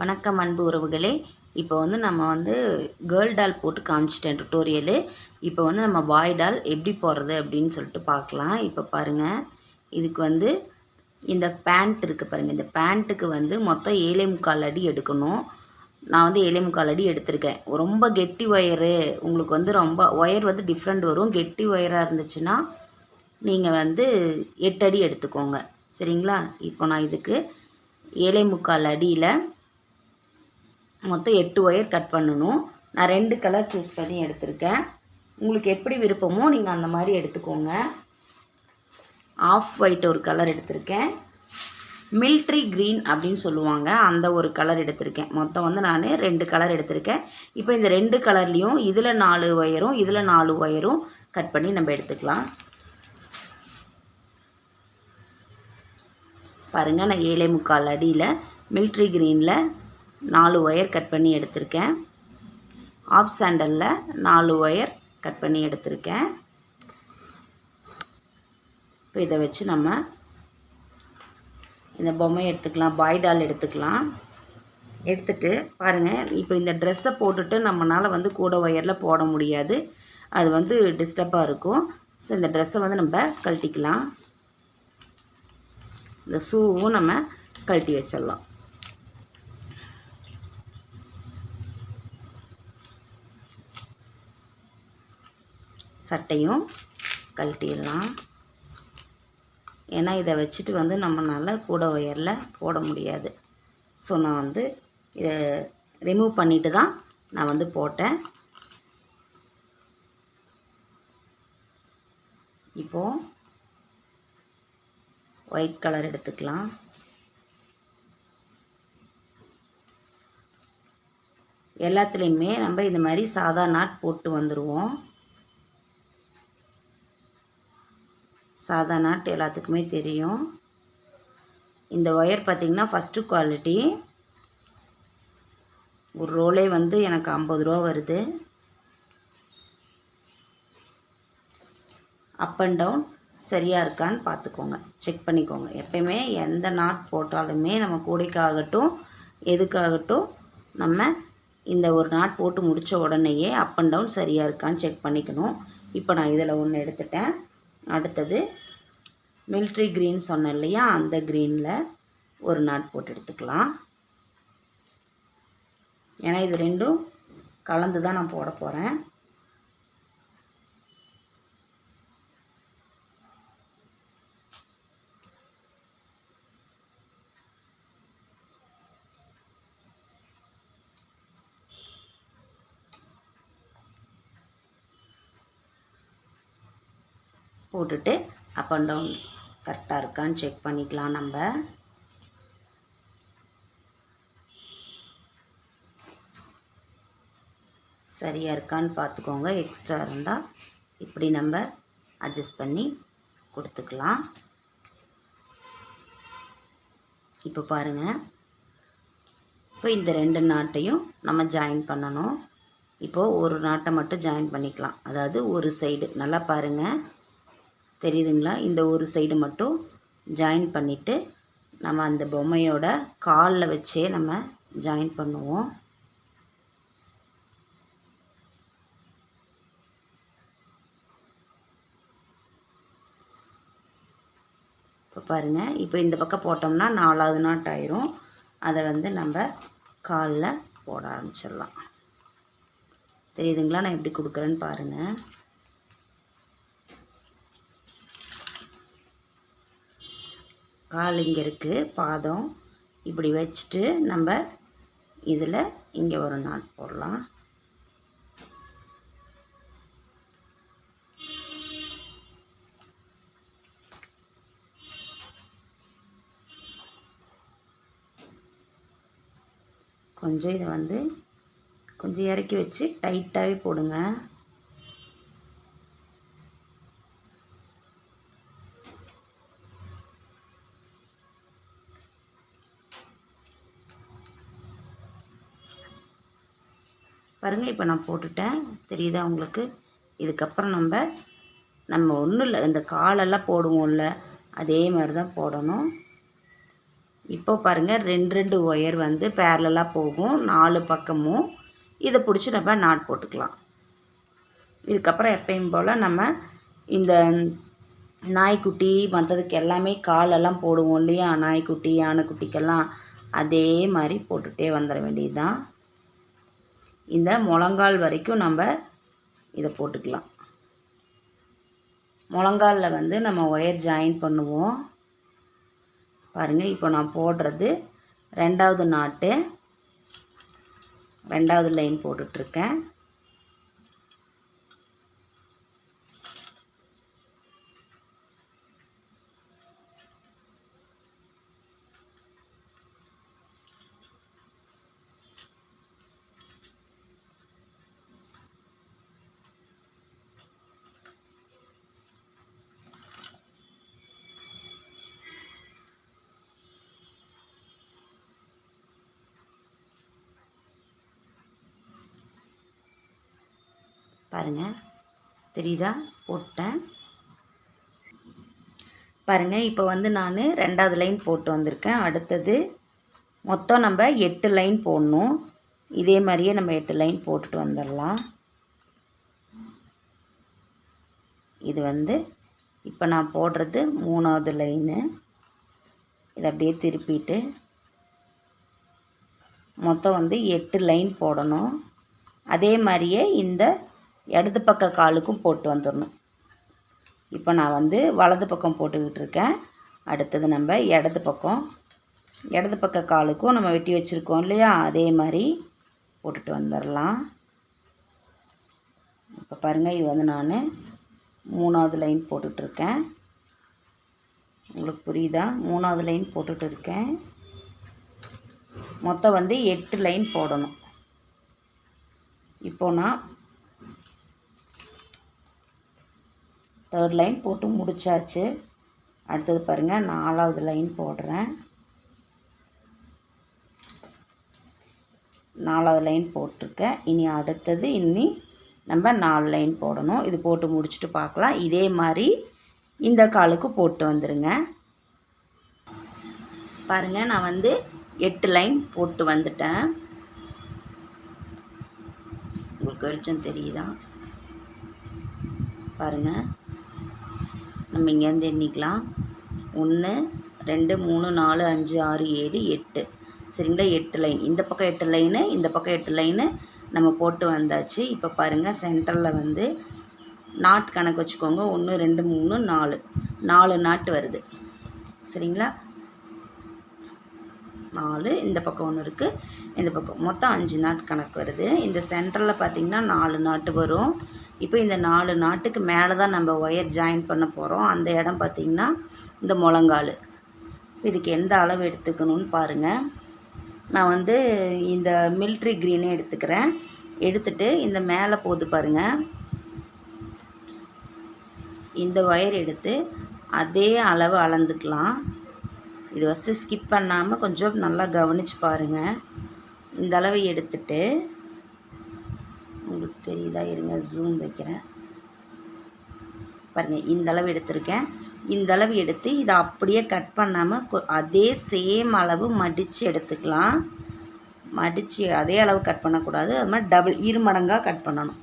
வணக்கம் அன்பு உறவுகளே. இப்போ நம்ம கேர்ள் டால் போட்டு காமிச்சிட்டேன் டுட்டோரியலு. இப்போ நம்ம பாய் டால் எப்படி போடுறது அப்படின்னு சொல்லிட்டு பார்க்கலாம். இப்போ பாருங்கள், இதுக்கு இந்த பேண்ட் இருக்குது பாருங்கள். இந்த பேண்ட்டுக்கு மொத்தம் 7.25 அடி எடுக்கணும். நான் 7.25 அடி எடுத்திருக்கேன். ரொம்ப கெட்டி ஒயரு உங்களுக்கு ரொம்ப ஒயர் டிஃப்ரெண்ட் வரும். கெட்டி ஒயராக இருந்துச்சுன்னா நீங்கள் 8 அடி எடுத்துக்கோங்க, சரிங்களா? இப்போ நான் இதுக்கு 7.25 அடியில் மொத்தம் 8 ஒயர் கட் பண்ணணும். நான் 2 கலர் சூஸ் பண்ணி எடுத்திருக்கேன். உங்களுக்கு எப்படி விருப்பமோ நீங்கள் அந்த மாதிரி எடுத்துக்கோங்க. ஆஃப் ஒயிட் ஒரு கலர் எடுத்திருக்கேன். மில்ட்ரி க்ரீன் அப்படின்னு சொல்லுவாங்க, அந்த ஒரு கலர் எடுத்திருக்கேன். மொத்தம் நான் 2 கலர் எடுத்திருக்கேன். இப்போ இந்த 2 கலர்லேயும் இதில் 4 ஒயரும் இதில் 4 ஒயரும் கட் பண்ணி நம்ம எடுத்துக்கலாம். பாருங்கள், நான் 7.25 அடியில் மில்ட்ரி க்ரீனில் 4 ஒயர் கட் பண்ணி எடுத்திருக்கேன். ஆஃப் சாண்டலில் 4 ஒயர் கட் பண்ணி எடுத்திருக்கேன். இப்போ இதை வச்சு நம்ம இந்த பொம்மை எடுத்துக்கலாம், பாய் டால் எடுத்துக்கலாம். எடுத்துகிட்டு பாருங்கள், இப்போ இந்த ட்ரெஸ்ஸை போட்டுட்டு நம்மளால் கூட ஒயரில் போட முடியாது. அது டிஸ்டர்பாக இருக்கும். ஸோ இந்த ட்ரெஸ்ஸை நம்ம கழட்டிக்கலாம். இந்த ஷூவும் நம்ம கழட்டி வச்சிடலாம். சட்டையும் கழட்டிடலாம். ஏன்னா இதை வச்சுட்டு நம்மளால் கூட ஒயரில் போட முடியாது. ஸோ நான் இதை ரிமூவ் பண்ணிட்டு தான் நான் போட்டேன். இப்போது ஒயிட் கலர் எடுத்துக்கலாம். எல்லாத்துலேயுமே நம்ம இந்த மாதிரி சாதா நாட் போட்டு வந்துடுவோம். சாதா நாட் எல்லாத்துக்குமே தெரியும். இந்த ஒயர் பார்த்திங்கன்னா ஃபஸ்ட்டு குவாலிட்டி. ஒரு ரோலே எனக்கு 50 ரூபா வருது. அப் அண்ட் டவுன் சரியாக இருக்கான்னு பார்த்துக்கோங்க, செக் பண்ணிக்கோங்க. எப்பயுமே எந்த நாட் போட்டாலுமே நம்ம கூடைக்காகட்டும் எதுக்காகட்டும் நம்ம இந்த ஒரு நாட் போட்டு முடித்த உடனேயே அப் அண்ட் டவுன் சரியாக இருக்கான்னு செக் பண்ணிக்கணும். இப்போ நான் இதில் ஒன்று எடுத்துட்டேன். அடுத்தது மில்ட்ரி க்ரீன் சொன்னேன் இல்லையா, அந்த க்ரீனில் ஒரு நாட் போட்டு எடுத்துக்கலாம். ஏன்னா இது ரெண்டும் கலந்து தான் நான் போட போகிறேன். போட்டுட்டு அப் அண்ட் டவுன் கரெக்டாக இருக்கான்னு செக் பண்ணிக்கலாம். நம்ம சரியாக இருக்கான்னு பார்த்துக்கோங்க. எக்ஸ்ட்ரா இருந்தால் இப்படி நம்ம அட்ஜஸ்ட் பண்ணி கொடுத்துக்கலாம். இப்போ பாருங்கள், இப்போ இந்த 2 நாட்டையும் நம்ம ஜாயின் பண்ணணும். இப்போது ஒரு நாட்டை மட்டும் ஜாயின் பண்ணிக்கலாம். அதாவது ஒரு சைடு நல்லா பாருங்கள், தெரியுதுங்களா? இந்த ஒரு சைடு மட்டும் ஜாயின் பண்ணிவிட்டு நம்ம அந்த பொம்மையோட காலில் வச்சே நம்ம ஜாயின் பண்ணுவோம். இப்போ பாருங்கள், இப்போ இந்த பக்கம் போட்டோம்னா 4வது நாட் ஆயிரும். அதை நம்ம காலில் போட ஆரம்பிச்சிடலாம். தெரியுதுங்களா நான் எப்படி கொடுக்குறேன்னு பாருங்கள். கால் இங்கே இருக்குது, பாதம் இப்படி வச்சுட்டு நம்ம இதில் இங்கே ஒரு நாட் போடலாம். கொஞ்சம் இதை கொஞ்சம் இறக்கி வச்சு டைட்டாகவே போடுங்க. பாருங்கள், இப்போ நான் போட்டுட்டேன். தெரியுதா உங்களுக்கு? இதுக்கப்புறம் நம்ம ஒன்றும் இல்லை, இந்த காலெல்லாம் போடுவோம்ல அதே மாதிரி தான் போடணும். இப்போ பாருங்கள் 2 ஒயர் வந்து பேரலாக போகும் 4 பக்கமும். இதை பிடிச்சி நம்ம நாட் போட்டுக்கலாம். இதுக்கப்புறம் எப்பயும் போல் நம்ம இந்த நாய்க்குட்டி மற்றதுக்கு எல்லாமே காலெல்லாம் போடுவோம் இல்லையா, நாய்க்குட்டி யானைக்குட்டிக்கெல்லாம் அதே மாதிரி போட்டுகிட்டே வந்துட வேண்டியது தான். இந்த முழங்கால் வரைக்கும் நம்ம இதை போட்டுக்கலாம். முழங்காலில் வந்து நம்ம ஒயர் ஜாயின் பண்ணுவோம். பாருங்கள், இப்போ நான் போடுறது 2வது நாட்டு, 2வது லைன் போட்டுட்ருக்கேன். பாருங்கள், தெரியுதா? போட்டேன் பாருங்கள். இப்போ வந்து நான் 2வது லைன் போட்டு வந்திருக்கேன். அடுத்தது மொத்தம் நம்ம 8 லைன் போடணும். இதே மாதிரியே நம்ம 8 லைன் போட்டுட்டு வந்துடலாம். இது வந்து இப்போ நான் போடுறது 3வது லைனு. இதை அப்படியே திருப்பிட்டு மொத்தம் வந்து 8 லைன் போடணும். அதே மாதிரியே இந்த இடது பக்க காலுக்கும் போட்டு வந்துடணும். இப்போ நான் வந்து வலது பக்கம் போட்டுக்கிட்டு இருக்கேன். அடுத்தது நம்ம இடது பக்க காலுக்கும் நம்ம வெட்டி வச்சுருக்கோம் இல்லையா, அதே மாதிரி போட்டுட்டு வந்துடலாம். இப்போ பாருங்கள், இது வந்து நான் 3வது லைன் போட்டுட்ருக்கேன். உங்களுக்கு புரியுதா? 3வது லைன் போட்டுட்டு இருக்கேன். மொத்தம் வந்து 8 லைன் போடணும். இப்போ நான் 3rd லைன் போட்டு முடிச்சாச்சு. அடுத்தது பாருங்கள், 4வது லைன் போடுறேன். 4வது லைன் போட்டிருக்கேன். இனி அடுத்தது நம்ம 4 லைன் போடணும். இது போட்டு முடிச்சுட்டு பார்க்கலாம். இதே மாதிரி இந்த காலுக்கு போட்டு வந்துடுங்க. பாருங்கள், நான் வந்து 8 லைன் போட்டு வந்துட்டேன். உங்களுக்கு வெளிச்சம் தெரியுதா? பாருங்கள், நம்ம இங்கேருந்து எண்ணிக்கலாம். 1 2 3 4 5 6 7 8. சரிங்களா? 8 லைன், இந்த பக்கம் 8 லைனு, இந்த பக்கம் 8 லைனு நம்ம போட்டு வந்தாச்சு. இப்போ பாருங்கள், சென்டரில் வந்து நாட் கணக்கு வச்சுக்கோங்க. 1 2 3 4 நாட்டு வருது. சரிங்களா? 4, இந்த பக்கம் 1 இருக்குது, இந்த பக்கம் மொத்தம் 5 நாட் கணக்கு வருது. இந்த சென்டரில் பார்த்திங்கன்னா 4 நாட்டு வரும். இப்போ இந்த 4 நாட்டுக்கு மேலே தான் நம்ம ஒயர் ஜாயின் பண்ண போகிறோம். அந்த இடம் பார்த்திங்கன்னா இந்த முழங்கால். இதுக்கு எந்த அளவு எடுத்துக்கணும்னு பாருங்கள். நான் வந்து இந்த மிலிட்ரி க்ரீனே எடுத்துக்கிறேன். எடுத்துட்டு இந்த மேலே போது பாருங்கள், இந்த ஒயர் எடுத்து அதே அளவு அளந்துக்கலாம். இது ஃபஸ்ட்டு ஸ்கிப் பண்ணாமல் கொஞ்சம் நல்லா கவனித்து பாருங்கள். இந்த அளவு எடுத்துட்டு, உங்களுக்கு தெரியுதா? இருங்க, ஜூம் வைக்கிறேன். பாருங்கள், இந்த அளவு எடுத்திருக்கேன். இந்த அளவு எடுத்து இதை அப்படியே கட் பண்ணாமல் அதே சேம் அளவு மடித்து எடுத்துக்கலாம். மடித்து அதே அளவு கட் பண்ணக்கூடாது. அது மாதிரி இருமடங்காக கட் பண்ணணும்.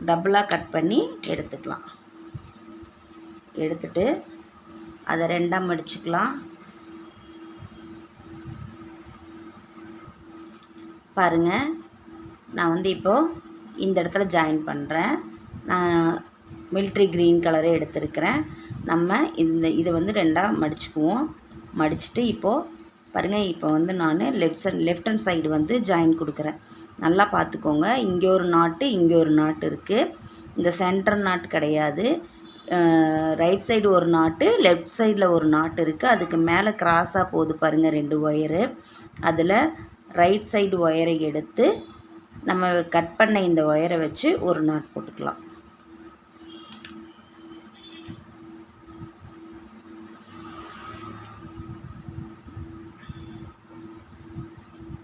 டபுளாக கட் பண்ணி எடுத்துக்கலாம். எடுத்துட்டு அதை 2ஆக மடிச்சுக்கலாம். பாருங்கள், நான் வந்து இப்போது இந்த இடத்துல ஜாயின் பண்ணுறேன். நான் மிலிட்ரி க்ரீன் கலரே எடுத்துருக்கிறேன். நம்ம இதை வந்து 2ஆக மடிச்சுக்குவோம். மடிச்சுட்டு இப்போது பாருங்கள், இப்போ வந்து நான் லெஃப்ட் ஹேண்ட் சைடு வந்து ஜாயின் கொடுக்குறேன். நல்லா பார்த்துக்கோங்க. இங்கே ஒரு நாட்டு, இங்கே ஒரு நாட்டு இருக்குது. இந்த சென்டர் நாட்டு கிடையாது. ரைட் சைடு ஒரு நாட்டு, லெஃப்ட் சைடில் ஒரு நாட்டு இருக்குது. அதுக்கு மேலே கிராஸாக போகுது பாருங்கள் 2 ஒயரு. அதில் ரைட் சைடு ஒயரை எடுத்து நம்ம கட் பண்ண இந்த ஒயரை வச்சு ஒரு நாட் போட்டுக்கலாம்.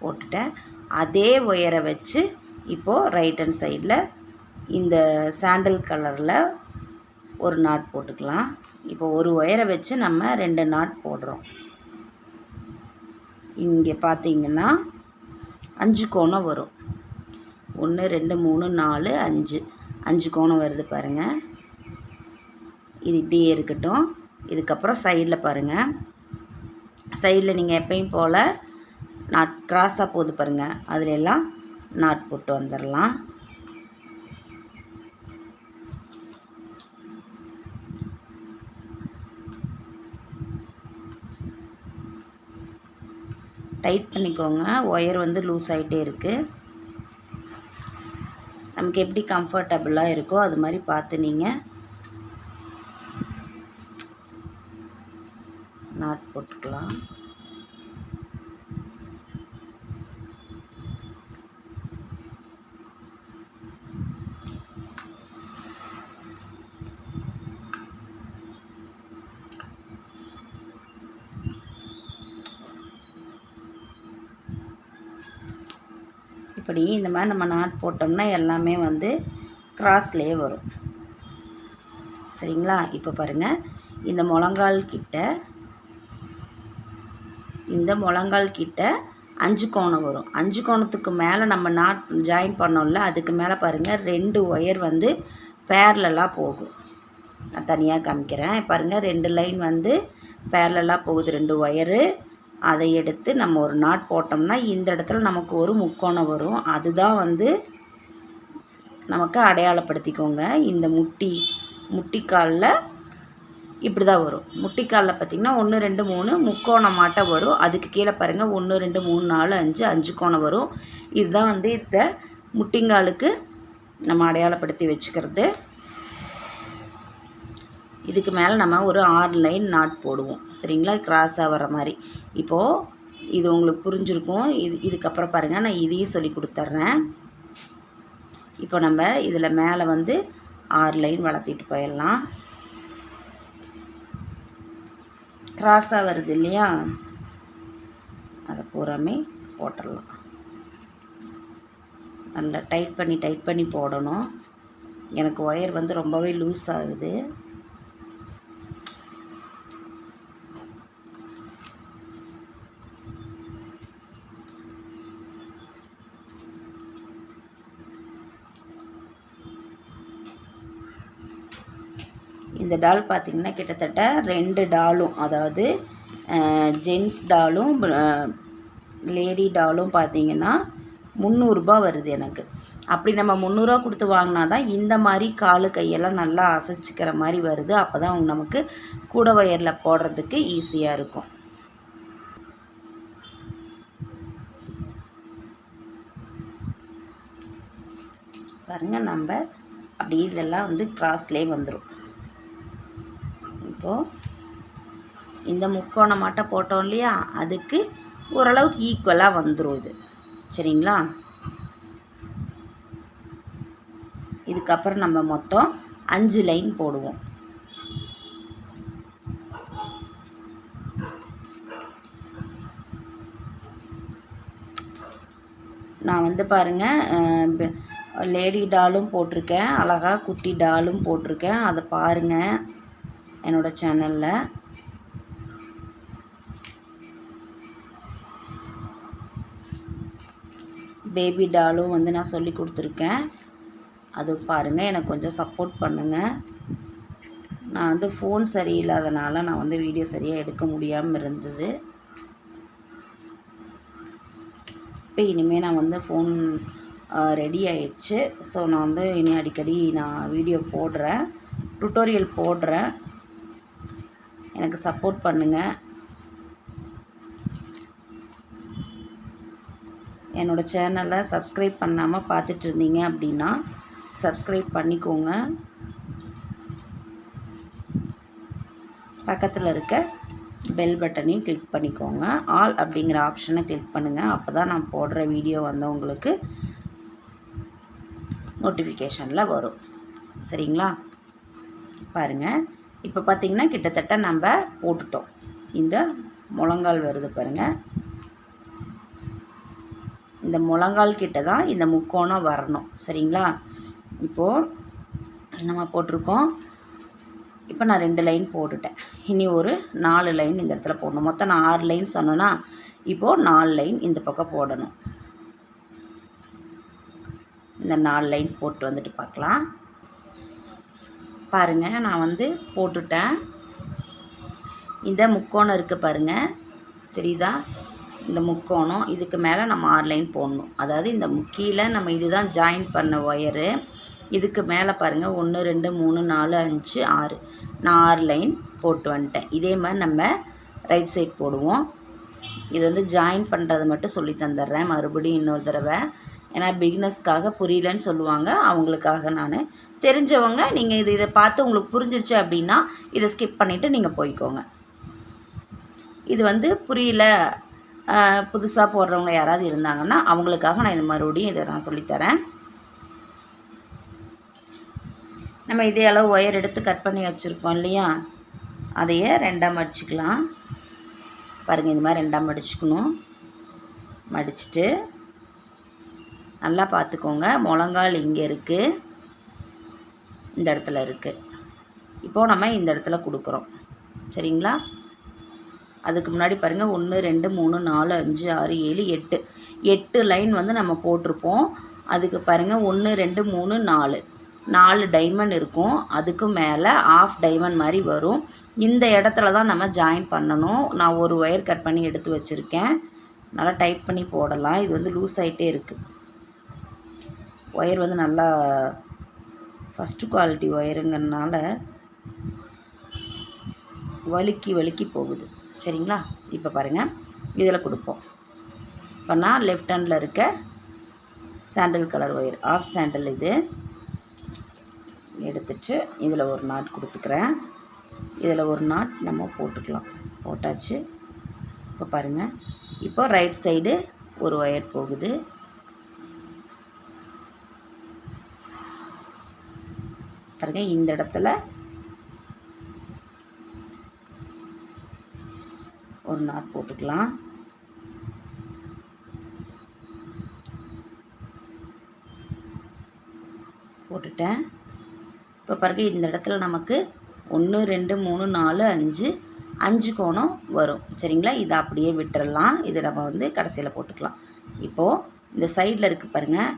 போட்டுட்டேன். அதே ஒயரை வச்சு இப்போது ரைட் ஹேண்ட் சைடில் இந்த சாண்டல் கலரில் ஒரு நாட் போட்டுக்கலாம். இப்போ ஒரு ஒயரை வச்சு நம்ம 2 நாட் போடுறோம். இங்கே பார்த்தீங்கன்னா 5 கோணம் வரும். 1 2 3 4 5 5 கோணம் வருது பாருங்கள். இது இப்படியே இருக்கட்டும். இதுக்கப்புறம் சைடில் பாருங்கள். சைடில் நீங்கள் எப்பயும் போல் நாட் கிராஸாக போகுது பாருங்கள், அதில் எல்லாம் நாட் போட்டு வந்துடலாம். டைட் பண்ணிக்கோங்க. ஒயர் வந்து லூஸ் ஆகிட்டே இருக்குது. நமக்கு எப்படி கம்ஃபர்டபுளாக இருக்கோ அது மாதிரி பார்த்து நீங்கள் நாட் போட்டுக்கலாம். இப்படி இந்த மாதிரி நம்ம நாட் போட்டோம்னா எல்லாமே வந்து கிராஸ்லேயே வரும். சரிங்களா? இப்போ பாருங்கள், இந்த முழங்கால் கிட்ட 5 கோணம் வரும். 5 கோணத்துக்கு மேலே நம்ம நாட் ஜாயின் பண்ணோம்ல, அதுக்கு மேலே பாருங்கள் 2 ஒயர் வந்து பேரலாக போகும். நான் தனியாக காமிக்கிறேன் பாருங்கள். 2 லைன் வந்து பேரலாக போகுது, 2 ஒயரு. அதை எடுத்து நம்ம ஒரு நாட் போட்டோம்னா இந்த இடத்துல நமக்கு ஒரு முக்கோணம் வரும். அதுதான் வந்து நமக்கு அடையாளப்படுத்திக்கோங்க. இந்த முட்டிக்காலில் இப்படி தான் வரும். முட்டிக்காலில் பார்த்திங்கன்னா 1 2 3 முக்கோணம் மாட்டம் வரும். அதுக்கு கீழே பாருங்கள் 1 2 3 4 5 5 கோணம் வரும். இதுதான் வந்து இந்த முட்டிங்காலுக்கு நம்ம அடையாளப்படுத்தி வச்சுக்கிறது. இதுக்கு மேலே நம்ம ஒரு 6 லைன் நாட் போடுவோம். சரிங்களா? கிராஸாக வர மாதிரி. இப்போது இது உங்களுக்கு புரிஞ்சிருக்கும். இதுக்கப்புறம் பாருங்கள், நான் இதையும் சொல்லி கொடுத்துட்றேன். இப்போ நம்ம இதில் மேலே வந்து 6 லைன் வளர்த்திட்டு போயிடலாம். கிராஸாக வருது இல்லையா, அதை பூராமே போட்டுடலாம். நல்லா டைட் பண்ணி போடணும். எனக்கு ஒயர் வந்து ரொம்பவே லூஸ் ஆகுது. இந்த டால் பார்த்திங்கன்னா கிட்டத்தட்ட 2 டாலும், அதாவது ஜென்ஸ் டாலும் லேடி டாலும் பார்த்திங்கன்னா 300 ரூபா வருது எனக்கு. அப்படி நம்ம 300 ரூபா கொடுத்து வாங்கினா தான் இந்த மாதிரி காலு கையெல்லாம் நல்லா அசைச்சிக்கிற மாதிரி வருது. அப்போ தான் நமக்கு கூட ஒயரில் போடுறதுக்கு ஈஸியாக இருக்கும். பாருங்கள், நம்ம அப்படி இதெல்லாம் வந்து கிராஸ்லேயே வந்துடும். இப்போது இந்த முக்கோண மாட்டை போட்டோம் இல்லையா, அதுக்கு ஓரளவுக்கு ஈக்குவலாக வந்துடும் இது. சரிங்களா? இதுக்கப்புறம் நம்ம மொத்தம் 5 லைன் போடுவோம். நான் வந்து பாருங்கள், லேடி டாலும் போட்டிருக்கேன், அழகாக குட்டி டாலும் போட்டிருக்கேன். அதை பாருங்கள் என்னோடய சேனலில். பேபி டாலும் வந்து நான் சொல்லி கொடுத்துருக்கேன், அது பாருங்கள். எனக்கு கொஞ்சம் சப்போர்ட் பண்ணுங்கள். நான் வந்து ஃபோன் சரியில்லாதனால நான் வந்து வீடியோ சரியாக எடுக்க முடியாமல் இருந்தது. இப்போ இனிமேல் நான் வந்து ஃபோன் ரெடி ஆயிடுச்சு. ஸோ நான் வந்து இனி அடிக்கடி நான் வீடியோ போடுறேன், டுட்டோரியல் போடுறேன். எனக்கு சப்போர்ட் பண்ணுங்கள். என்னோடய சேனலை சப்ஸ்கிரைப் பண்ணாமல் பார்த்துட்டு இருந்தீங்க அப்படின்னா சப்ஸ்கிரைப் பண்ணிக்கோங்க. பக்கத்தில் இருக்க பெல் பட்டனையும் கிளிக் பண்ணிக்கோங்க. ஆல் அப்படிங்கிற ஆப்ஷனை கிளிக் பண்ணுங்கள். அப்போ தான் நான் போடுற வீடியோ வந்து உங்களுக்கு நோட்டிஃபிகேஷனில் வரும். சரிங்களா? பாருங்கள், இப்போ பார்த்திங்கன்னா கிட்டத்தட்ட நம்ம போட்டுட்டோம். இந்த முழங்கால் வருது பாருங்கள். இந்த முழங்கால் கிட்ட தான் இந்த முக்கோணம் வரணும். சரிங்களா? இப்போது நம்ம போட்டிருக்கோம். இப்போ நான் 2 லைன் போட்டுட்டேன். இனி ஒரு 4 லைன் இந்த இடத்துல போடணும். மொத்தம் நான் 6 லைன் சொன்னேன்னா இப்போது 4 லைன் இந்த பக்கம் போடணும். இந்த 4 லைன் போட்டு வந்துட்டு பார்க்கலாம். பாருங்கள், நான் வந்து போட்டுட்டேன். இந்த முக்கோணம் இருக்குது பாருங்கள், தெரியுதா? இந்த முக்கோணம் இதுக்கு மேலே நம்ம 6 லைன் போடணும். அதாவது இந்த கீழே நம்ம இதுதான் ஜாயின் பண்ண ஒயரு. இதுக்கு மேலே பாருங்கள் 1 2 3 4 5 6 நான் 6 லைன் போட்டு வந்துட்டேன். இதே மாதிரி நம்ம ரைட் சைட் போடுவோம். இது வந்து ஜாயின் பண்ணுறது மட்டும் சொல்லி தந்துடுறேன் மறுபடியும் இன்னொரு தடவை. ஏன்னா பிகினர்ஸ்க்காக புரியலன்னு சொல்லுவாங்க, அவங்களுக்காக நான். தெரிஞ்சவங்க நீங்கள் இதை பார்த்து உங்களுக்கு புரிஞ்சிருச்சு அப்படின்னா இதை ஸ்கிப் பண்ணிவிட்டு நீங்கள் போய்க்கோங்க. இது வந்து புரியல, புதுசாக போடுறவங்க யாராவது இருந்தாங்கன்னா அவங்களுக்காக நான் இது மறுபடியும் இதை நான் சொல்லித்தரேன். நம்ம இதே அளவு ஒயர் எடுத்து கட் பண்ணி வச்சுருக்கோம் இல்லையா, அதையே 2ஆக மடிச்சுக்கலாம். பாருங்கள், இந்த மாதிரி 2ஆக மடிச்சுக்கணும். மடிச்சுட்டு நல்லா பார்த்துக்கோங்க, முழங்கால் இங்கே இருக்குது, இந்த இடத்துல இருக்குது. இப்போது நம்ம இந்த இடத்துல கொடுக்குறோம், சரிங்களா? அதுக்கு முன்னாடி பாருங்கள் 1 2 3 4 5 6 7 8 8 லைன் வந்து நம்ம போட்டிருப்போம். அதுக்கு பாருங்கள் 1 2 3 4 டைமண்ட் இருக்கும். அதுக்கு மேலே ஆஃப் டைமண்ட் மாதிரி வரும். இந்த இடத்துல தான் நம்ம ஜாயின் பண்ணணும். நான் ஒரு ஒயர் கட் பண்ணி எடுத்து வச்சுருக்கேன், நல்லா டைட் பண்ணி போடலாம். இது வந்து லூஸ் ஆகிட்டே இருக்குது. ஒயர் வந்து நல்லா ஃபஸ்ட்டு குவாலிட்டி ஒயருங்கிறதுனால வழுக்கி போகுது, சரிங்களா? இப்போ பாருங்கள், இதில் கொடுப்போம். இப்போ நான் லெஃப்ட் ஹேண்டில் இருக்க sandal colour wire, off sandal இது எடுத்துட்டு இதில் ஒரு நாட் கொடுத்துக்கிறேன். இதில் ஒரு நாட் நம்ம போட்டுக்கலாம். போட்டாச்சு. இப்போ பாருங்கள், இப்போ ரைட் சைடு ஒரு ஒயர் போகுது. பாருங்கள், இந்த இடத்துல ஒரு நாட் போட்டுக்கலாம். போட்டுட்டேன். இப்போ பாருங்கள், இந்த இடத்துல நமக்கு 1 2 3 4 5 கோணம் வரும், சரிங்களா? இதை அப்படியே விட்டுறலாம். இதை நம்ம வந்து கடைசியில் போட்டுக்கலாம். இப்போது இந்த சைடில் இருக்குது பாருங்கள்,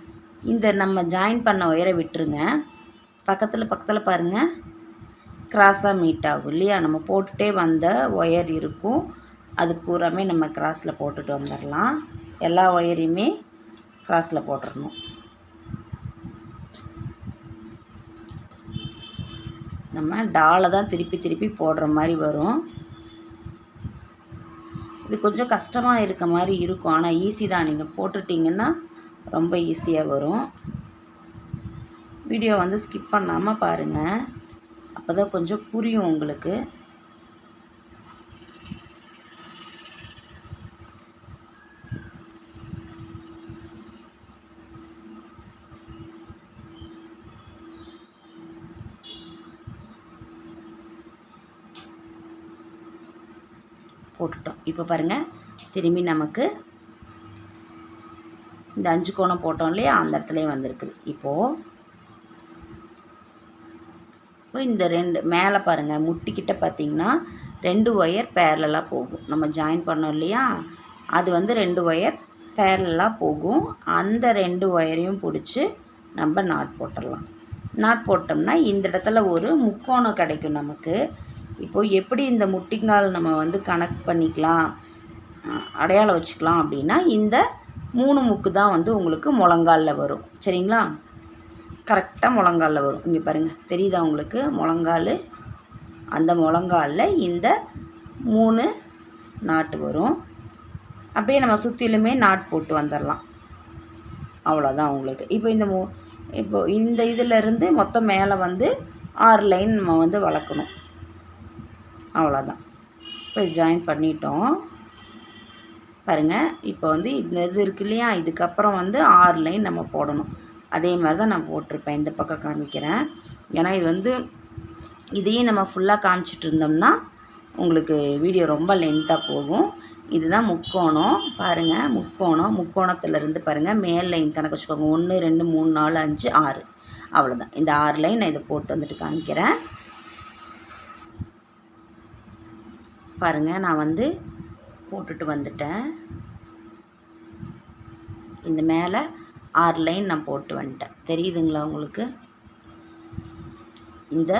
இந்த நம்ம ஜாயின் பண்ண ஒயரை விட்டுருங்க. பக்கத்தில் பாருங்கள், கிராஸாக மீட் ஆகும் இல்லையா? நம்ம போட்டுகிட்டே வந்த ஒயர் இருக்கும், அது பூராமே நம்ம கிராஸில் போட்டுட்டு வந்துடலாம். எல்லா ஒயரையுமே கிராஸில் போட்டுடணும். நம்ம டாலை தான் திருப்பி போடுற மாதிரி வரும். இது கொஞ்சம் கஷ்டமாக இருக்க மாதிரி இருக்கும், ஆனால் ஈஸி தான். நீங்கள் போட்டுட்டிங்கன்னா ரொம்ப ஈஸியாக வரும். வீடியோ வந்து ஸ்கிப் பண்ணாமல் பாருங்கள், அப்போ தான் கொஞ்சம் புரியும் உங்களுக்கு. போட்டுட்டோம். இப்போ பாருங்கள், திரும்பி நமக்கு இந்த 5 கோணம் போட்டோம் இல்லையா, அந்த இடத்துலையும் வந்திருக்குது. இப்போது இந்த 2 மேலே பாருங்கள், முட்டிக்கிட்ட பார்த்திங்கன்னா 2 ஒயர் பேரலாக போகும். நம்ம ஜாயின் பண்ணோம் இல்லையா, அது வந்து 2 ஒயர் பேரலாக போகும். அந்த 2 ஒயரையும் பிடிச்சி நம்ம நாட் போட்டுடலாம். நாட் போட்டோம்னா இந்த இடத்துல ஒரு முக்கோணம் கிடைக்கும் நமக்கு. இப்போது எப்படி இந்த முட்டிங்கால் நம்ம வந்து கனெக்ட் பண்ணிக்கலாம், அடையாளம் வச்சுக்கலாம் அப்படின்னா, இந்த 3 முக்கு தான் வந்து உங்களுக்கு முழங்காலில் வரும், சரிங்களா? கரெக்டாக முழங்காலில் வரும். இங்கே பாருங்கள், தெரியுதா உங்களுக்கு முழங்கால்? அந்த முழங்காலில் இந்த 3 நாட்டு வரும். அப்படியே நம்ம சுற்றிலுமே நாட் போட்டு வந்துடலாம். அவ்வளோதான் உங்களுக்கு. இப்போ இந்த இதிலேருந்து மொத்தம் மேலே வந்து 6 லைன் நம்ம வந்து வளர்க்கணும். அவ்வளோதான். இப்போ ஜாயின் பண்ணிட்டோம் பாருங்கள். இப்போ வந்து இந்த இது இருக்கு இல்லையா, இதுக்கப்புறம் வந்து 6 லைன் நம்ம போடணும். அதே மாதிரி தான் நான் போட்டிருப்பேன். இந்த பக்கம் காமிக்கிறேன். ஏன்னா இது வந்து இதையும் நம்ம ஃபுல்லாக காமிச்சிட்டு இருந்தோம்னா உங்களுக்கு வீடியோ ரொம்ப லென்த்தாக போகும். இதுதான் முக்கோணம் பாருங்கள். முக்கோணத்துலேருந்து பாருங்கள், மேல் லைன் கணக்கு வச்சுக்கோங்க. 1 2 3 4 5 6 அவ்வளோதான். இந்த 6 லைன் நான் இதை போட்டு வந்துட்டு காமிக்கிறேன். பாருங்கள், நான் வந்து போட்டுட்டு வந்துட்டேன். இந்த மேலே 6 லைன் நான் போட்டு வந்துட்டேன். தெரியுதுங்களா உங்களுக்கு? இந்த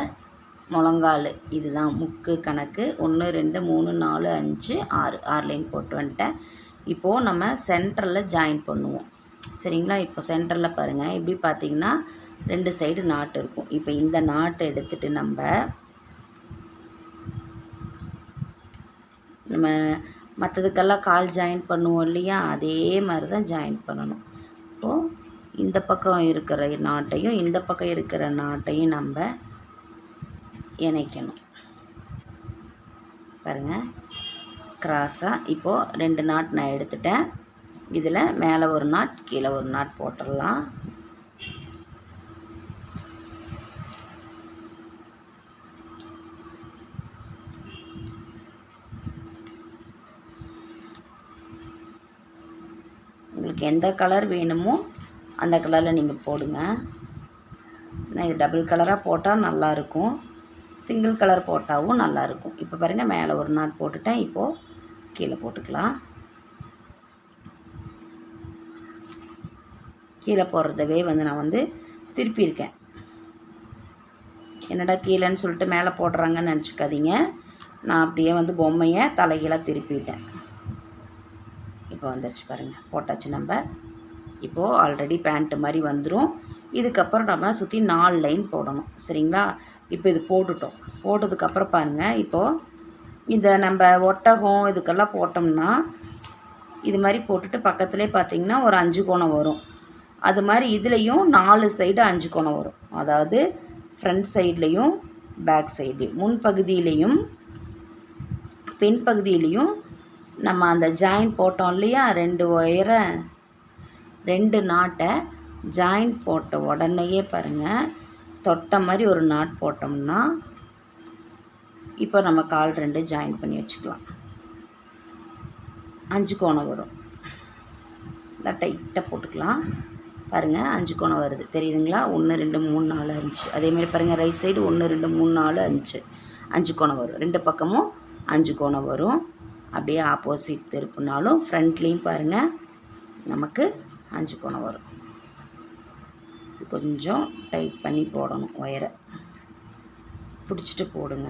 முழங்கால் இதுதான் முக்கு கணக்கு. 1 2 3 4 5 6 லைன் போட்டு வந்துட்டேன். இப்போது நம்ம சென்டரில் ஜாயின் பண்ணுவோம். சரிங்களா? இப்போ சென்டரில் பாருங்கள், எப்படி பார்த்திங்கன்னா 2 சைடு நாட்டு இருக்கும். இப்போ இந்த நாட்டை எடுத்துகிட்டு நம்ம மற்றதுக்கெல்லாம் கால் ஜாயின் பண்ணுவோம் இல்லையா, அதே மாதிரி தான் ஜாயின் பண்ணணும். இப்போது இந்த பக்கம் இருக்கிற நாட்டையும் இந்த பக்கம் இருக்கிற நாட்டையும் நம்ம இணைக்கணும். பாருங்கள், கிராஸாக இப்போது 2 நாட் நான் எடுத்துட்டேன். இதில் மேலே ஒரு நாட் கீழே ஒரு நாட் போட்டுடலாம். உங்களுக்கு எந்த கலர் வேணுமோ அந்த கலரில் நீங்கள் போடுங்க. நான் இது டபுள் கலராக போட்டால் நல்லாயிருக்கும், சிங்கிள் கலர் போட்டாவும் நல்லாயிருக்கும். இப்போ பாருங்கள், மேலே ஒரு நாட் போட்டுட்டேன். இப்போது கீழே போட்டுக்கலாம். கீழே போடுறதவே நான் வந்து திருப்பியிருக்கேன். என்னடா கீழேன்னு சொல்லிட்டு மேலே போடுறாங்கன்னு நினச்சிக்காதீங்க. நான் அப்படியே வந்து பொம்மையை தலைகீழாக திருப்பிட்டேன். இப்போ வந்துடுச்சு பாருங்கள், போட்டாச்சு. நம்ம இப்போது ஆல்ரெடி பேண்ட்டு மாதிரி வந்துடும். இதுக்கப்புறம் நம்ம சுற்றி 4 லைன் போடணும். சரிங்களா? இப்போ இது போட்டுட்டோம். போட்டதுக்கப்புறம் பாருங்கள், இப்போது இந்த நம்ம ஒட்டகம் இதுக்கெல்லாம் போட்டோம்னா இது மாதிரி போட்டுட்டு பக்கத்துலேயே பார்த்திங்கன்னா ஒரு 5 கோணம் வரும். அது மாதிரி இதுலேயும் 4 சைடு 5 கோணம் வரும். அதாவது ஃப்ரண்ட் சைட்லேயும் பேக் சைட்லேயும் முன்பகுதியிலையும் பின்பகுதியிலையும் நம்ம அந்த ஜாயின் போட்டோம் இல்லையா, 2 ஒயரை 2 நாட்டை ஜாயின் போட்ட உடனேயே பாருங்கள், தொட்ட மாதிரி ஒரு நாட் போட்டோம்னா இப்போ நம்ம கால் 2 ஜாயின் பண்ணி வச்சுக்கலாம். 5 கோணம் வரும். இந்த டைட்டாக போட்டுக்கலாம். பாருங்கள், 5 கோணம் வருது. தெரியுதுங்களா? 1 2 3 4 5. அதேமாதிரி பாருங்கள், ரைட் சைடு 1 2 3 4 5 5 கோணம் வரும். 2 பக்கமும் 5 கோணம் வரும். அப்படியே ஆப்போசிட் திருப்பினாலும் ஃப்ரண்ட்லேயும் பாருங்கள், நமக்கு 5 கோணம் வரும். கொஞ்சம் டைட் பண்ணி போடணும். ஒயரை பிடிச்சிட்டு போடுங்க.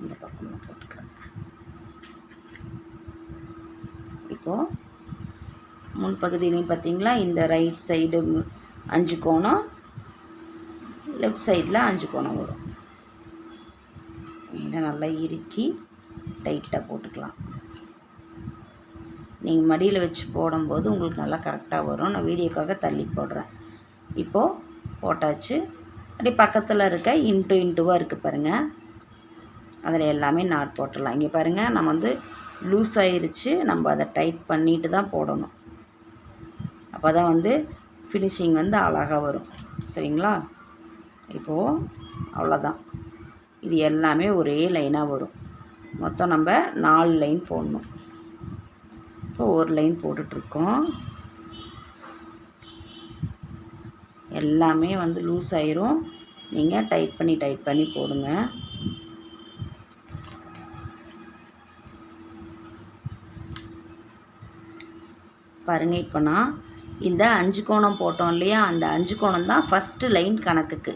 இந்த பக்கமாக போட்டுக்கிறேன். இப்போது முன்பகுதியிலையும் பார்த்திங்களா, இந்த ரைட் சைடு 5 கோணம், லெஃப்ட் சைடில் 5 கோணம் வரும். இதை நல்லா இறுக்கி டைட்டாக போட்டுக்கலாம். நீங்கள் மடியில் வச்சு போடும்போது உங்களுக்கு நல்லா கரெக்டாக வரும். நான் வீடியோக்காக தள்ளி போடுறேன். இப்போது போட்டாச்சு. அப்படியே பக்கத்தில் இருக்க இன்ட்டுவாக இருக்குது பாருங்கள், அதில் எல்லாமே நாட் போட்டுடலாம். இங்கே பாருங்கள், நம்ம வந்து லூஸ் ஆயிருச்சு. நம்ம அதை டைட் பண்ணிட்டு தான் போடணும். அப்போ தான் வந்து ஃபினிஷிங் வந்து அழகாக வரும். சரிங்களா? இப்போது அவ்வளோதான். இது எல்லாமே ஒரே லைனாக வரும். மொத்தம் நம்ம 4 லைன் போடணும். இப்போ ஒரு லைன் போட்டுட்ருக்கோம். எல்லாமே வந்து லூஸ் ஆயிரும். நீங்கள் டைட் பண்ணி போடுங்க. பாருங்கள், இப்போ நான் இந்த 5 கோணம் போட்டோம் இல்லையா, அந்த 5 கோணம் தான் ஃபஸ்ட்டு லைன் கணக்குக்கு.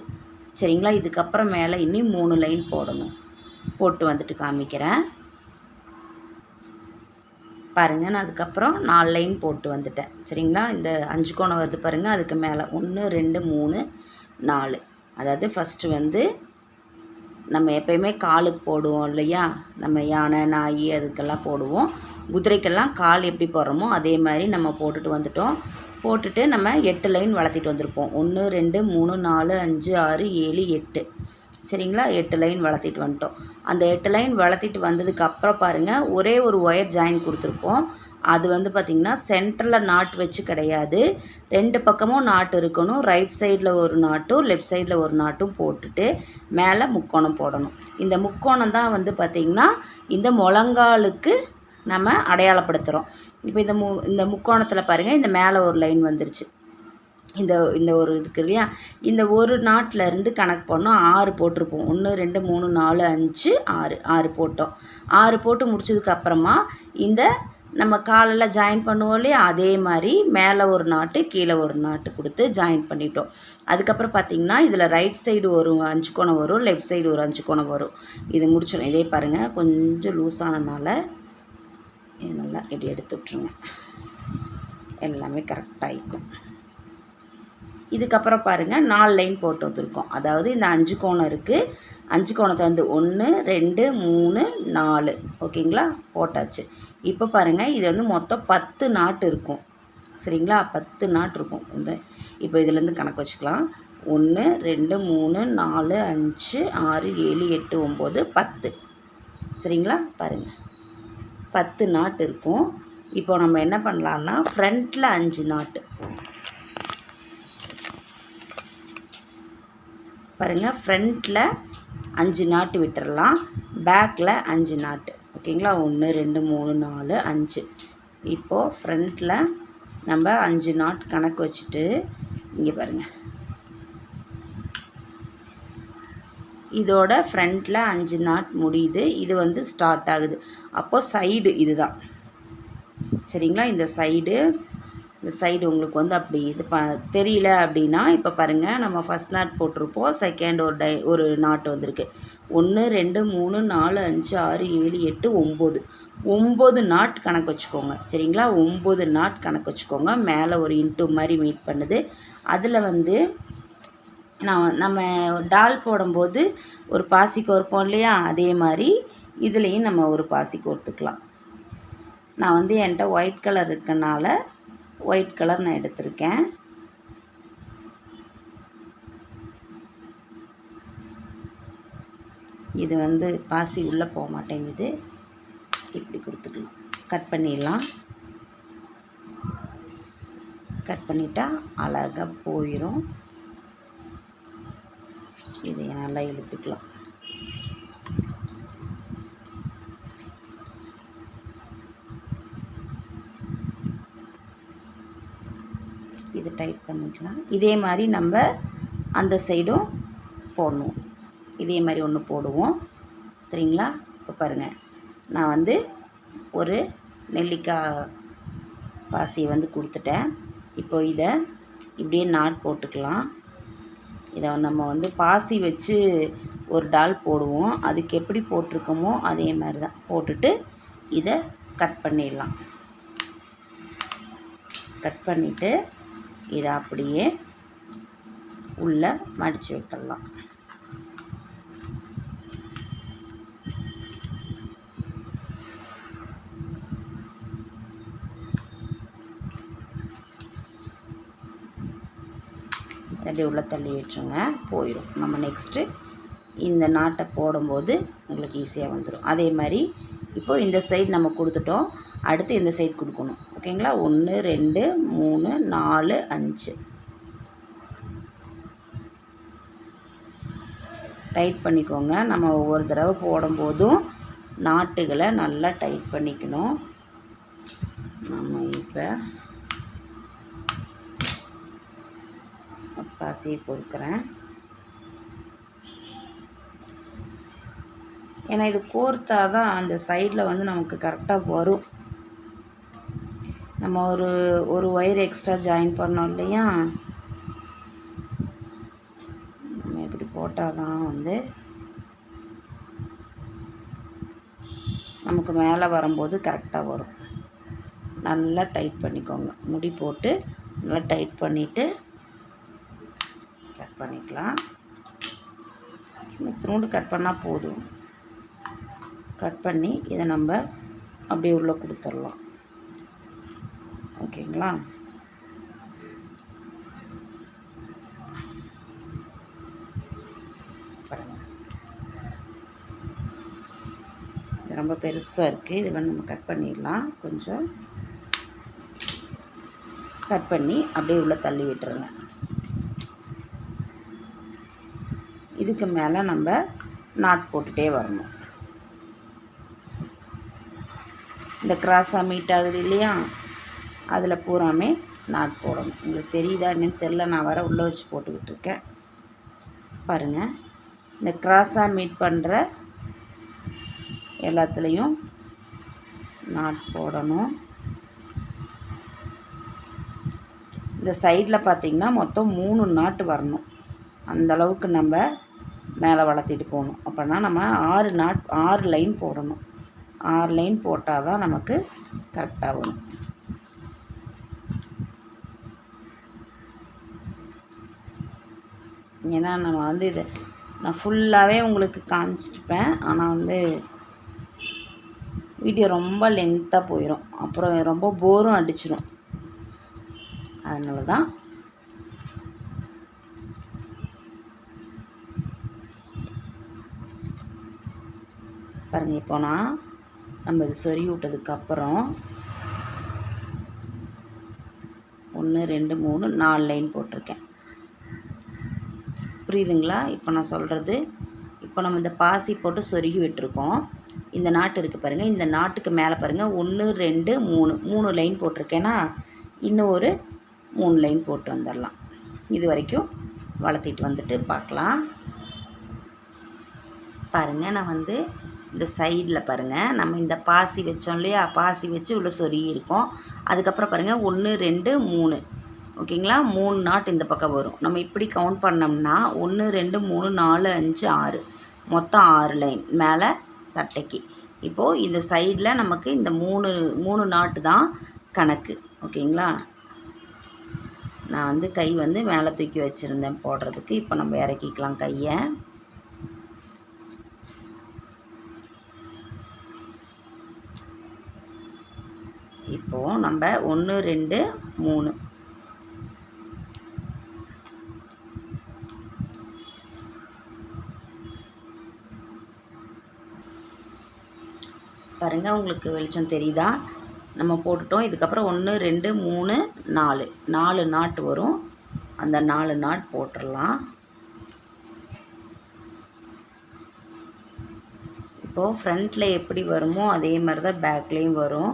சரிங்களா? இதுக்கப்புறம் மேலே இன்னும் 3 லைன் போடணும். போட்டு வந்துட்டு காமிக்கிறேன். பாருங்கள், நான் அதுக்கப்புறம் 4 லைன் போட்டு வந்துட்டேன். சரிங்களா? இந்த 5 கோணம் வருது பாருங்கள், அதுக்கு மேலே 1 2 3 4. அதாவது ஃபஸ்ட்டு வந்து நம்ம எப்போயுமே காலுக்கு போடுவோம் இல்லையா, நம்ம யானை நாய் அதுக்கெல்லாம் போடுவோம். குதிரைக்கெல்லாம் கால் எப்படி போடுறோமோ அதே மாதிரி நம்ம போட்டுட்டு வந்துட்டோம். போட்டுட்டு நம்ம 8 லைன் வளர்த்திட்டு வந்திருப்போம். 1 2 3 4 5 6 7 8. சரிங்களா? 8 லைன் வளர்த்திட்டு வந்துட்டோம். அந்த 8 லைன் வளர்த்திட்டு வந்ததுக்கப்புறம் பாருங்கள், ஒரே ஒரு ஒயர் ஜாயின் கொடுத்துருப்போம். அது வந்து பார்த்திங்கன்னா சென்டரில் நாட் வச்சு கிடையாது, 2 பக்கமும் நாட்டு இருக்கணும். ரைட் சைடில் ஒரு நாட்டும் லெஃப்ட் சைடில் ஒரு நாட்டும் போட்டுட்டு மேலே முக்கோணம் போடணும். இந்த முக்கோணம் தான் வந்து பார்த்திங்கன்னா இந்த முழங்காலுக்கு நம்ம அடையாளப்படுத்துகிறோம். இப்போ இந்த முக்கோணத்தில் பாருங்கள், இந்த மேலே ஒரு லைன் வந்துருச்சு. இந்த ஒரு இருக்கு இல்லையா, இந்த ஒரு நாட்டிலேருந்து கணக்கு பண்ணோம். 6 போட்டிருப்போம். 1 2 3 4 5 6 6 போட்டோம். 6 போட்டு முடிச்சதுக்கப்புறமா இந்த நம்ம காலில் ஜாயின் பண்ணுவோம் இல்லையா, அதே மாதிரி மேலே ஒரு நாட்டு கீழே ஒரு நாட்டு கொடுத்து ஜாயின் பண்ணிட்டோம். அதுக்கப்புறம் பார்த்திங்கன்னா இதில் ரைட் சைடு ஒரு 5 கோணம் வரும், லெஃப்ட் சைடு ஒரு 5 கோணம் வரும். இது முடிச்சிடும். இதே பாருங்கள், கொஞ்சம் லூஸானனால இது நல்லா இப்படி எடுத்து விட்ருங்க. எல்லாமே கரெக்டாகிக்கும். இதுக்கப்புறம் பாருங்கள் 4 லைன் போட்டு வந்துருக்கோம். அதாவது இந்த 5 கோணம் இருக்குது. 5 கோணத்தை வந்து 1 2 3 4 ஓகேங்களா, போட்டாச்சு. இப்போ பாருங்கள், இது வந்து மொத்தம் 10 நாட்டு இருக்கும். சரிங்களா, 10 நாட்டு இருக்கும். இப்போ இதிலேருந்து கணக்கு வச்சுக்கலாம். 1 2 3 4 5 6 7 8 9 10. சரிங்களா, பாருங்கள் 10 நாட்டு இருக்கும். இப்போ நம்ம என்ன பண்ணலான்னா, ஃப்ரண்ட்டில் 5 நாட்டு பாருங்கள், ஃப்ரண்ட்டில் 5 நாட்டு விட்டுறலாம், பேக்கில் 5 நாட்டு. ஓகேங்களா, 1 2 3 4 5. இப்போது ஃப்ரண்ட்டில் நம்ம 5 நாட் கணக்கு வச்சுட்டு இங்கே பாருங்கள், இதோட ஃப்ரண்ட்டில் 5 நாட் முடியுது. இது வந்து ஸ்டார்ட் ஆகுது. அப்போது சைடு இது தான். சரிங்களா, இந்த சைடு உங்களுக்கு வந்து அப்படி இது தெரியல அப்படின்னா, இப்போ பாருங்கள், நம்ம ஃபஸ்ட் நாட் போட்டிருப்போம், செகண்ட் ஒரு நாட்டு வந்திருக்கு. 1 2 3 4 5 6 7 8 9 9 நாட் கணக்கு வச்சுக்கோங்க. சரிங்களா, 9 நாட் கணக்கு வச்சுக்கோங்க. மேலே ஒரு இன்ட்டு மாதிரி மீட் பண்ணுது. அதில் வந்து நம்ம டால் போடும்போது ஒரு பாசி கோர்ப்போம் இல்லையா, அதே மாதிரி இதுலேயும் நம்ம ஒரு பாசி கோர்த்துக்கலாம். நான் வந்து என்கிட்ட ஒயிட் கலர் இருக்கனால ஒயிட் கலர் நான் எடுத்திருக்கேன். இது வந்து பாசி உள்ளே போக மாட்டேங்குது. இப்படி கொடுத்துக்கலாம். கட் பண்ணிடலாம். கட் பண்ணிட்டா அழகாக போயிடும். இதை நல்லா இழுத்துக்கலாம். இது டைட் பண்ணிக்கலாம். இதே மாதிரி நம்ம அந்த சைடும் போடணும். இதே மாதிரி ஒன்று போடுவோம். சரிங்களா, இப்போ பாருங்கள், நான் வந்து ஒரு நெல்லிக்காய் பாசியை வந்து கொடுத்துட்டேன். இப்போ இதை இப்படியே நாட் போட்டுக்கலாம். இதை நம்ம வந்து பாசி வச்சு ஒரு டால் போடுவோம். அதுக்கு எப்படி போட்டிருக்கோமோ அதே மாதிரி தான் போட்டுட்டு இதை கட் பண்ணிடலாம். கட் பண்ணிவிட்டு இதை அப்படியே உள்ளே மடித்து விட்டுடலாம். அப்படியே உள்ளே தள்ளி விட்டுருங்க, போயிடும். நம்ம நெக்ஸ்ட்டு இந்த நாட்டை போடும்போது உங்களுக்கு ஈஸியாக வந்துடும். அதே மாதிரி இப்போது இந்த சைடு நம்ம கொடுத்துட்டோம், அடுத்து இந்த சைடு கொடுக்கணும். ஓகேங்களா, 1 2 3 4 5 டைட் பண்ணிக்கோங்க. நம்ம ஒவ்வொரு தடவை போடும்போதும் நாட்டுகளை நல்லா டைட் பண்ணிக்கணும். நம்ம இப்போ பாசியை கொடுக்குறேன். ஏன்னா இது கோர்த்தா தான் அந்த சைடில் வந்து நமக்கு கரெக்டாக வரும். நம்ம ஒரு ஒயர் எக்ஸ்ட்ரா ஜாயின் பண்ணோம் இல்லையா, நம்ம இப்படி போட்டால் தான் வந்து நமக்கு மேலே வரும்போது கரெக்டாக வரும். நல்லா டைட் பண்ணிக்கோங்க. முடி போட்டு நல்லா டைட் பண்ணிவிட்டு கட் பண்ணிக்கலாம். இத்தினோண்டு கட் பண்ணால் போதும். கட் பண்ணி இதை நம்ம அப்படியே உள்ளே கொடுத்துடலாம். ஓகேங்களா, பாருங்கள் ரொம்ப பெருசாக இருக்குது. இதை நம்ம கட் பண்ணிடலாம். கொஞ்சம் கட் பண்ணி அப்படியே உள்ளே தள்ளி விட்டுருங்க. இதுக்கு மேலே நம்ம நாட் போட்டுகிட்டே வரணும். இந்த கிராஸாக மீட் ஆகுது இல்லையா, அதில் பூராமே நாட் போடணும். உங்களுக்கு தெரியுதா என்னன்னு தெரில, நான் வர உள்ளே வச்சு போட்டுக்கிட்டு இருக்கேன். பாருங்கள், இந்த கிராஸாக மீட் பண்ணுற எல்லாத்துலேயும் நாட் போடணும். இந்த சைடில் பார்த்திங்கன்னா மொத்தம் 3 நாட்டு வரணும். அந்தளவுக்கு நம்ம மேலே வளர்த்திட்டு போகணும். அப்படின்னா நம்ம 6 லைன் போடணும். 6 லைன் போட்டால் தான் நமக்கு கரெக்டாக வரும். ஏன்னா நம்ம வந்து இதை நான் ஃபுல்லாகவே உங்களுக்கு காமிச்சிருப்பேன். ஆனால் வந்து வீடியோ ரொம்ப லென்த்தாக போயிடும், அப்புறம் ரொம்ப போரும் அடிச்சிடும். அதனால தான் பாருங்கள். இப்போ நம்ம இது சொருகி விட்டதுக்கப்புறம் 1 2 3 4 லைன் போட்டிருக்கேன். புரியுதுங்களா? இப்போ நான் சொல்கிறது, இப்போ நம்ம இந்த பாசி போட்டு சொருகி விட்டுருக்கோம். இந்த நாட்டு இருக்குது பாருங்கள், இந்த நாட்டுக்கு மேலே பாருங்கள் 1 2 3 லைன் போட்டிருக்கேன்னா இன்னும் ஒரு 3 லைன் போட்டு வந்துடலாம். இது வரைக்கும் வளர்த்திட்டு வந்துட்டு பார்க்கலாம். பாருங்கள், நான் வந்து இந்த சைடில் பாருங்கள், நம்ம இந்த பாசி வச்சோம் இல்லையா, பாசி வச்சு உள்ள சொருகி இருக்கோம். அதுக்கப்புறம் பாருங்கள் 1 2 3, ஓகேங்களா, 3 நாட் இந்த பக்கம் வரும். நம்ம இப்படி கவுண்ட் பண்ணோம்னா 1 2 3 4 5 6, மொத்தம் 6 லைன் மேலே சட்டைக்கு. இப்போது இந்த சைடில் நமக்கு இந்த 3 நாட்டு தான் கணக்கு, ஓகேங்களா. நான் வந்து கை வந்து மேலே தூக்கி வச்சுருந்தேன் போடுறதுக்கு. இப்போ நம்ம இறக்கிக்கலாம் கையை. இப்போது நம்ம 1 2 3 பாருங்கள், உங்களுக்கு வெளிச்சம் தெரியுதா? நம்ம போட்டுட்டோம். இதுக்கப்புறம் 1 2 3 4 நாட்டு வரும். அந்த 4 நாட் போட்டுடலாம். இப்போது ஃப்ரண்ட்டில் எப்படி வருமோ அதே மாதிரி தான் பேக்லேயும் வரும்.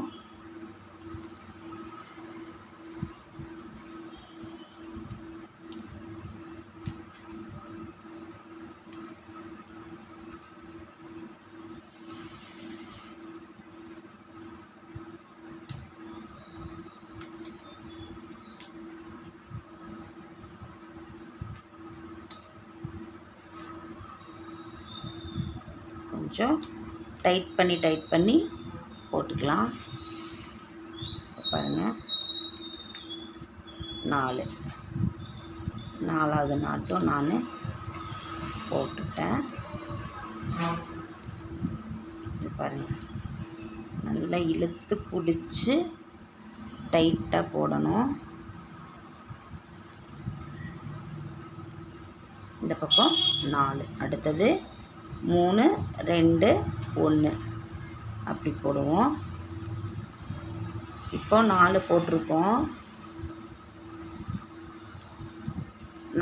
கொஞ்சம் டைட் பண்ணி போட்டுக்கலாம். பாருங்கள், 4வது நாட்டும் நான் போட்டுட்டேன். இது பாருங்கள், நல்லா இழுத்து பிடிச்சி டைட்டாக போடணும். இந்த பக்கம் 4, அடுத்தது 3 2 1 அப்படி போடுவோம். இப்போ 4 போட்டிருக்கோம்.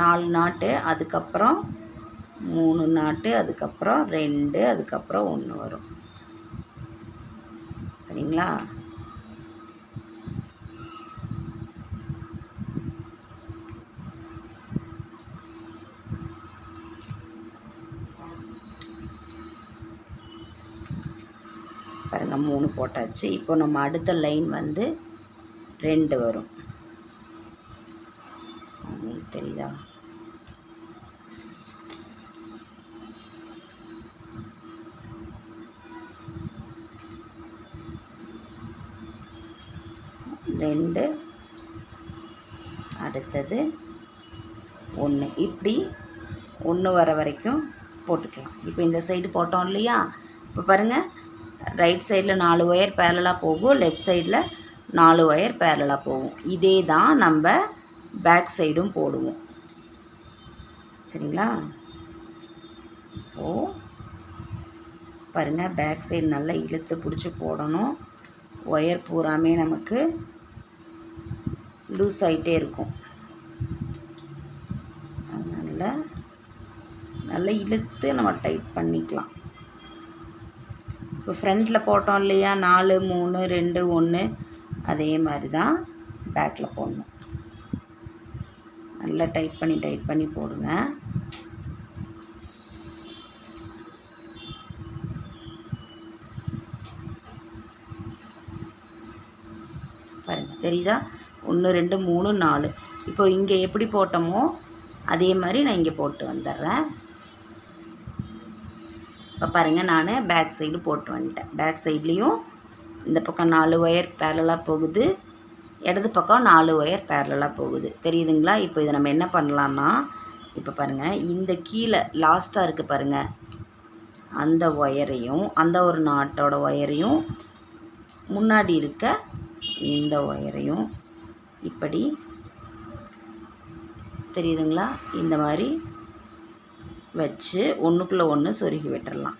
4 நாட்டு, அதுக்கப்புறம் 3 நாட்டு, அதுக்கப்புறம் 2, அதுக்கப்புறம் 1 வரும். சரிங்களா? பாருங்கள், 3 போட்டாச்சு. இப்போ நம்ம அடுத்த லைன் வந்து 2 வரும். உங்களுக்கு தெரியுதா? ரெண்டு, அடுத்தது 1. இப்படி 1 வர வரைக்கும் போட்டுக்கலாம். இப்போ இந்த சைடு போட்டோம் இல்லையா? இப்போ பாருங்கள், ரைட் சைடில் 4 ஒயர் பேரலாக போகும், லெஃப்ட் சைடில் 4 ஒயர் பேரலாக போகும். இதே தான் நம்ம பேக் சைடும் போடுவோம். சரிங்களா? இப்போது பாருங்கள், பேக் சைடு நல்லா இழுத்து பிடிச்சி போடணும். ஒயர் பூராமே நமக்கு லூஸ் ஆகிட்டே இருக்கும். அதனால் நல்லா இழுத்து நம்ம டைட் பண்ணிக்கலாம். இப்போ ஃப்ரண்ட்டில் போட்டோம் இல்லையா, 4 3 2 1, அதே மாதிரி தான் பேக்கில் போடணும். நல்லா டைட் பண்ணி போடுங்க. பாருங்கள், தெரியுதா? 1 2 3 4. இப்போ இங்கே எப்படி போட்டோமோ அதே மாதிரி நான் இங்கே போட்டு வந்துடுறேன். இப்போ பாருங்கள், நான் பேக் சைடு போட்டு வந்துட்டேன். பேக் சைட்லேயும் இந்த பக்கம் 4 ஒயர் பேரலாக போகுது, இடது பக்கம் 4 ஒயர் பேரலாக போகுது. தெரியுதுங்களா? இப்போ இதை நம்ம என்ன பண்ணலான்னா, இப்போ பாருங்கள், இந்த கீழே லாஸ்ட்டாக இருக்குது பாருங்கள், அந்த ஒயரையும் அந்த ஒரு நாட்டோட ஒயரையும் முன்னாடி இருக்க இந்த ஒயரையும் இப்படி, தெரியுதுங்களா, இந்த மாதிரி வச்சு ஒன்றுக்குள்ளே ஒன்று சொருகி விட்டுறலாம்.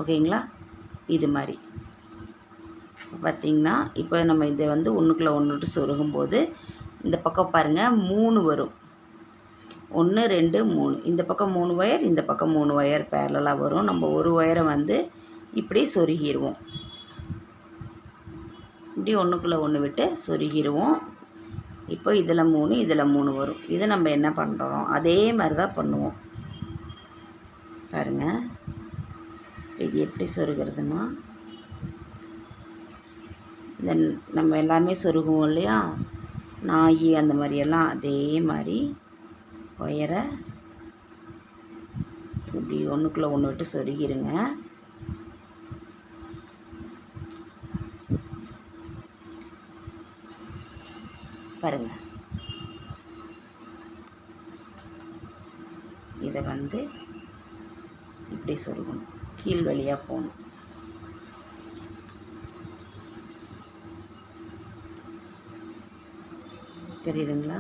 ஓகேங்களா? இது மாதிரி பார்த்திங்கன்னா, இப்போ நம்ம இதை வந்து ஒன்றுக்குள்ளே ஒன்று சொருகும்போது இந்த பக்கம் பாருங்கள் 3 வரும். 1 2 3, இந்த பக்கம் 3 ஒயர், இந்த பக்கம் 3 ஒயர் பேரலாக வரும். நம்ம ஒரு ஒயரை வந்து இப்படி சொருகிடுவோம். இப்படி ஒன்றுக்குள்ளே ஒன்று விட்டு சொருகிடுவோம். இப்போ இதில் 3 இதில் 3 வரும். இதை நம்ம என்ன பண்ணுறோம், அதே மாதிரி தான் பண்ணுவோம். பாருங்கள், இது எப்படி சொருகிறதுனா, இந்த நம்ம எல்லாமே சொருகுவோம் இல்லையா, நாய் அந்த மாதிரியெல்லாம், அதே மாதிரி ஒயரை இப்படி ஒன்றுக்குள்ளே ஒன்று விட்டு சொருகிருங்க. பாருங்கள், இதை வந்து இப்படி சொருகணும், கீழ் வழியாக போகணும். தெரியுதுங்களா?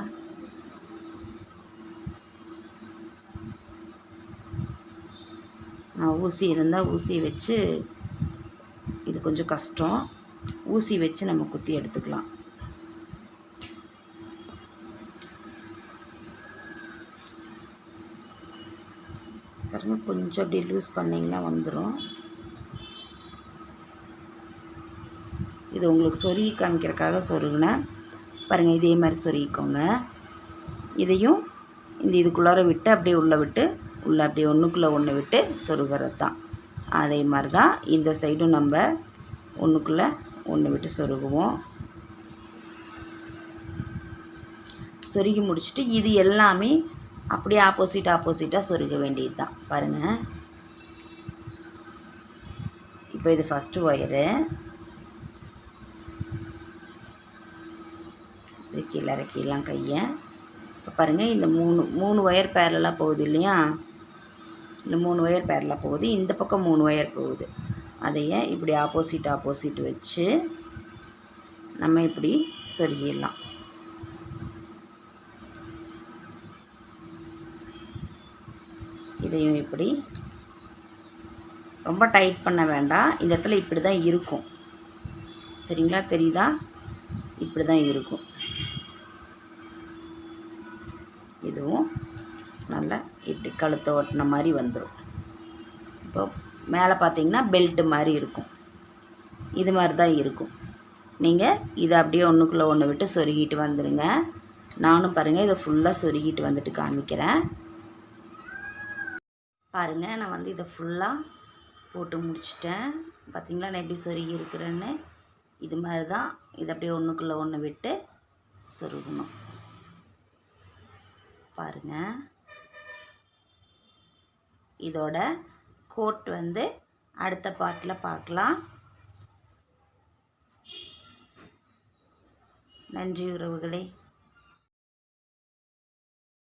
நான் ஊசி இருந்தால் ஊசி வச்சு, இது கொஞ்சம் கஷ்டம், ஊசி வச்சு நம்ம குத்தி எடுத்துக்கலாம். பாருங்கள், கொஞ்சம் அப்படி லூஸ் பண்ணிங்கன்னா வந்துடும். இது உங்களுக்கு சொருகி காமிக்கிறதுக்காக சொருகுனேன். பாருங்கள், இதே மாதிரி சொருகிக்கோங்க. இதையும் இந்த இதுக்குள்ளார விட்டு அப்படியே உள்ளே விட்டு உள்ளே அப்படியே ஒன்றுக்குள்ளே ஒன்று விட்டு சொருகிறது தான். அதே மாதிரி தான் இந்த சைடும் நம்ம ஒன்றுக்குள்ளே ஒன்று விட்டு சொருகுவோம். சொருகி முடிச்சுட்டு இது எல்லாமே அப்படியே ஆப்போசிட்டாக சொருக வேண்டியது தான். பாருங்கள், இப்போ இது ஃபஸ்ட்டு ஒயரு, இது கீழே இறக்கிடலாம் கையை. இப்போ பாருங்கள், இந்த 3 ஒயர் பேரலாக போகுது இல்லையா, இந்த 3 ஒயர் பேரலாக போகுது, இந்த பக்கம் 3 ஒயர் போகுது. அதையே இப்படி ஆப்போசிட் வச்சு நம்ம இப்படி சொருகிடலாம். இதையும் இப்படி ரொம்ப டைட் பண்ண வேண்டாம். இந்த இடத்துல இப்படி தான் இருக்கும். சரிங்களா? தெரியுதா? இப்படி தான் இருக்கும். இதுவும் நல்லா இப்படி கழுத்தை ஒட்டின மாதிரி வந்துடும். இப்போ மேலே பார்த்தீங்கன்னா பெல்ட்டு மாதிரி இருக்கும். இது மாதிரி தான் இருக்கும். நீங்கள் இதை அப்படியே ஒன்றுக்குள்ளே ஒன்று விட்டு சொருகிட்டு வந்துடுங்க. நானும் பாருங்கள், இதை ஃபுல்லாக சொருகிட்டு வந்துட்டு காமிக்கிறேன். பாருங்கள், நான் வந்து இதை ஃபுல்லாக போட்டு முடிச்சிட்டேன். பார்த்திங்களா நான் எப்படி சொருகி இருக்கிறேன்னு. இது மாதிரி தான் இதை அப்படியே ஒன்றுக்குள்ளே ஒன்று விட்டு சொருகணும். பாருங்கள், இதோட கோட் வந்து அடுத்த பார்ட்டில் பார்க்கலாம். நன்றி உறவுகளே.